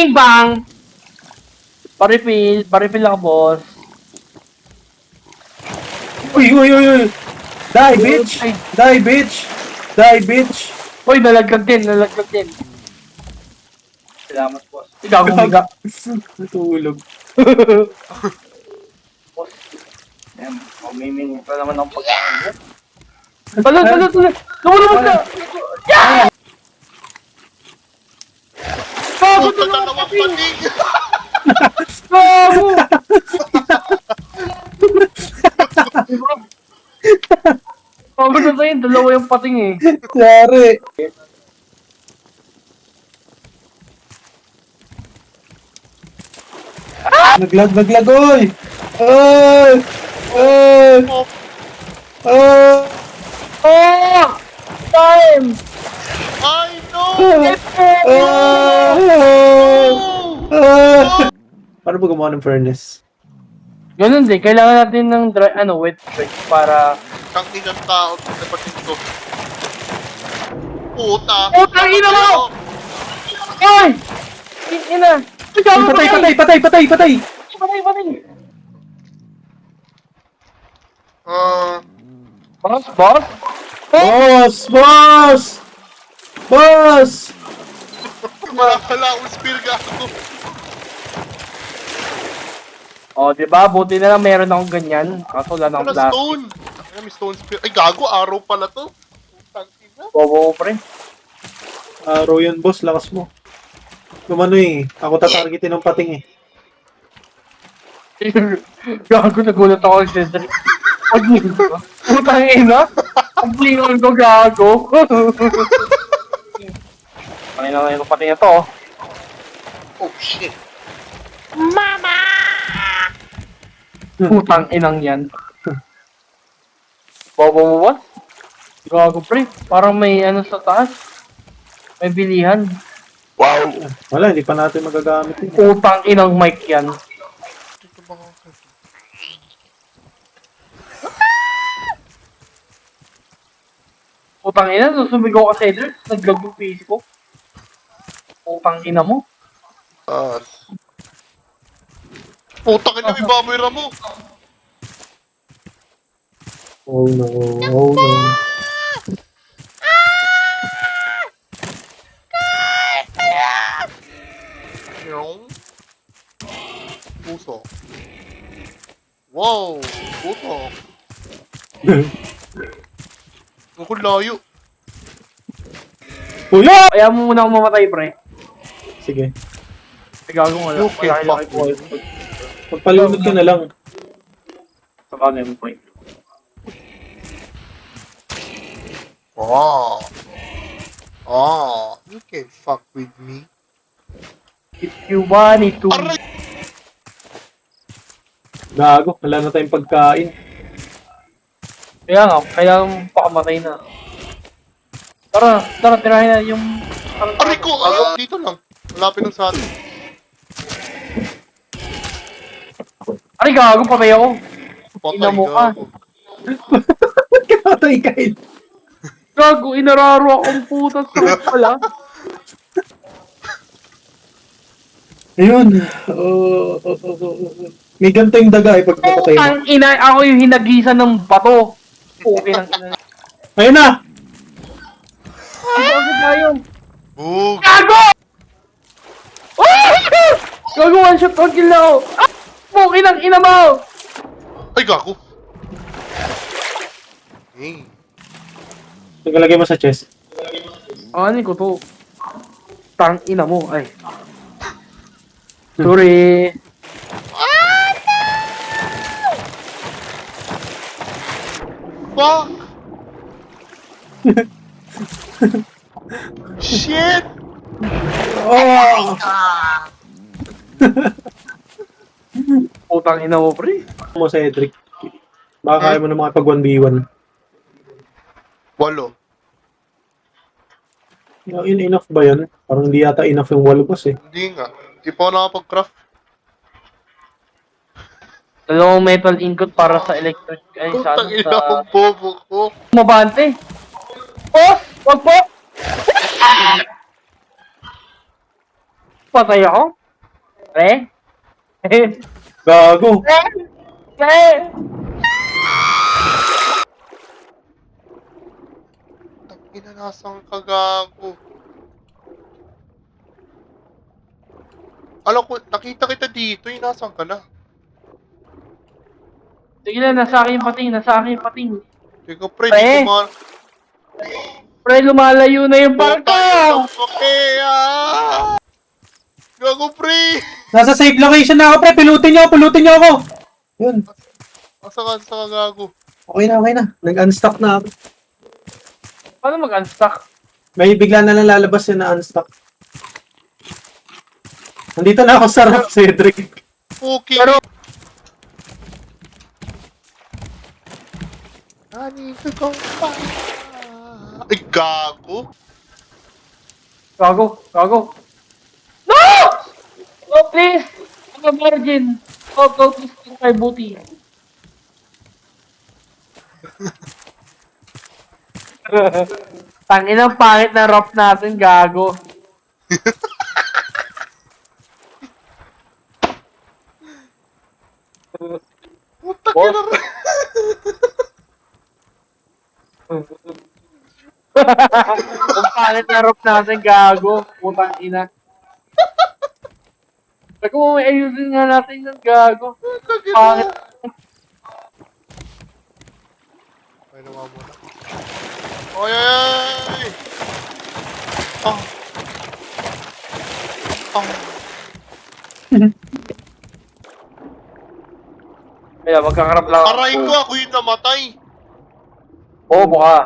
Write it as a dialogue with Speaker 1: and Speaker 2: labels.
Speaker 1: Bing bang! Pa-refill ako, boss.
Speaker 2: Uy! Die, bitch! Die, bitch! Die, bitch!
Speaker 1: Uy, nalaglag din. Salamat, boss. Ikaw, humiga.
Speaker 2: Natulog.
Speaker 1: Boss. Ayan, mamiming pa naman ang pagkain. Talon! Lumulubog na! Yeah! Gago,
Speaker 3: Puta na naman pating!
Speaker 1: Gago! Gago na sa'yo, dalawa yung pating eh.
Speaker 2: Yari! Naglag, oy! Ay! Ay!
Speaker 3: Oh,
Speaker 2: Ay!
Speaker 1: Oh! Time!
Speaker 3: ay, no!
Speaker 2: Ay! Ay! Paano ba gumawa ng furnace?
Speaker 1: Ganun din, kailangan natin ng wet brick para...
Speaker 3: Kang inang tao sa pating ko. Puta!
Speaker 1: Putang ina mo! Ay! Ina!
Speaker 2: Patay!
Speaker 1: Patay! Boss?
Speaker 2: Boss!
Speaker 3: Wala akong spear gago.
Speaker 1: Oh, diba? Buti na lang meron akong ganyan. Kaso wala na akong
Speaker 3: Wala
Speaker 1: plastic.
Speaker 3: stone. Ay, may stone spear. Ay, gago, arrow pala to. Putang ina.
Speaker 1: Bobo, pre.
Speaker 2: Araw yun, boss. Lakas mo. Kumano eh. Ako tatargetin ng pating eh.
Speaker 1: Gago, nagulat ako kay Cedric. Putang ina. Ang blingon ko, gago. Pangina na yung pating na to.
Speaker 3: Oh, shit.
Speaker 1: Putang inang yan. Bobo mo ba? Gago, pre. Parang may ano sa taas. May bilihan.
Speaker 2: Wala, hindi pa natin magagamit eh.
Speaker 1: Putang inang mic yan.
Speaker 3: Dito ba ako?
Speaker 1: Putang ina, nung sumigaw ka, Cedric, naglag yung PC ko. Putang ina mo.
Speaker 3: Putang ina, may baboy mo.
Speaker 2: Oh no, oh no.
Speaker 3: Yung puso. Wow, puto. Ang layo.
Speaker 2: Kuya!
Speaker 1: Kaya mo muna akong mamatay, pre.
Speaker 2: Sige.
Speaker 1: Gago nga lang.
Speaker 3: Okay,
Speaker 1: Wala
Speaker 3: fuck.
Speaker 1: ko.
Speaker 2: Pagpalunod ka na lang.
Speaker 1: Sa kanan yung point.
Speaker 3: Oh. Oh, you can fuck with me.
Speaker 1: If you want it to.
Speaker 3: Aray!
Speaker 2: Gago, wala na tayong pagkain.
Speaker 1: Kaya nga, kailangan pakamatay na. Tara, tirahin na yung...
Speaker 3: Aray ko! Dito lang. Malapit lang sa atin.
Speaker 1: Aray, gago, patay ako.
Speaker 3: Patay
Speaker 1: Ina mo ka.
Speaker 3: gago.
Speaker 2: Kamatay kain.
Speaker 1: Gago, inararo akong putas ko pala.
Speaker 2: Ayun. May ganito yung daga eh pag napatay mo.
Speaker 1: Ang ina, ako yung hinagisan ng bato. Okay ng ina.
Speaker 2: Ayun na!
Speaker 1: Gago tayo.
Speaker 3: Bug!
Speaker 1: Gago! Gago, one shot, one kill na ako. Okay ng ina mo.
Speaker 3: Ay, gago! Hey.
Speaker 2: Nagalagay mo sa chest.
Speaker 1: Ano ko to? Tang ina mo, ay. Sorry.
Speaker 3: Fuck! Shit!
Speaker 2: Oh!
Speaker 1: Putang ina mo, pre.
Speaker 2: Mo sa Edric. Baka kaya mo na makapag 1v1.
Speaker 3: Walo.
Speaker 2: Enough ba yan? Parang hindi yata enough yung wall boss eh.
Speaker 3: Hindi nga. Di pa ako nakapag-craft.
Speaker 1: Dalawang metal ingot para sa electric, ay sa
Speaker 3: Putang
Speaker 1: ano,
Speaker 3: ina
Speaker 1: sa...
Speaker 3: akong bobo ko.
Speaker 1: Mabante. Oh! Wag po! Patay ako? Pre?
Speaker 2: Gago.
Speaker 1: Pre!
Speaker 3: Tangina, nasaan ka, gago? Alam ko, nakita kita dito, yung nasaan ka na?
Speaker 1: Sige na, nasa akin yung pating, nasa akin yung pating.
Speaker 3: Teka, pre,
Speaker 1: Pre!
Speaker 3: di ko ma...
Speaker 1: Pre, lumalayo na yung barko!
Speaker 3: Putang ina, okay, Gago, pre!
Speaker 2: Nasa safe location na ako, pre. Pulutin niyo ako. Yun.
Speaker 3: Asa ka, gago?
Speaker 2: Okay na. Nag-unstock na ako.
Speaker 1: Paano mag-unstock?
Speaker 2: May bigla na lang lalabas yun na unstock. Nandito na ako sa ref, Cedric.
Speaker 3: Okay.
Speaker 1: Pero,
Speaker 3: Ani ka kong pa. Ay, gago.
Speaker 1: gago. No! Oh, please! I'm a virgin. Go, please, kay booty. Tanginang pangit na rope natin, gago.
Speaker 3: Putang
Speaker 1: Boss.
Speaker 3: ina.
Speaker 1: Ang pangit na rope natin, gago. Putang ina. Sabi mo, may ayusin nga natin yung gago. Pangit.
Speaker 3: Ay, nawa mo na. Ay! Oh. Oh.
Speaker 1: Kaya magkakarap lang
Speaker 3: Aray ko, ako yung namatay.
Speaker 1: Oo, mukha.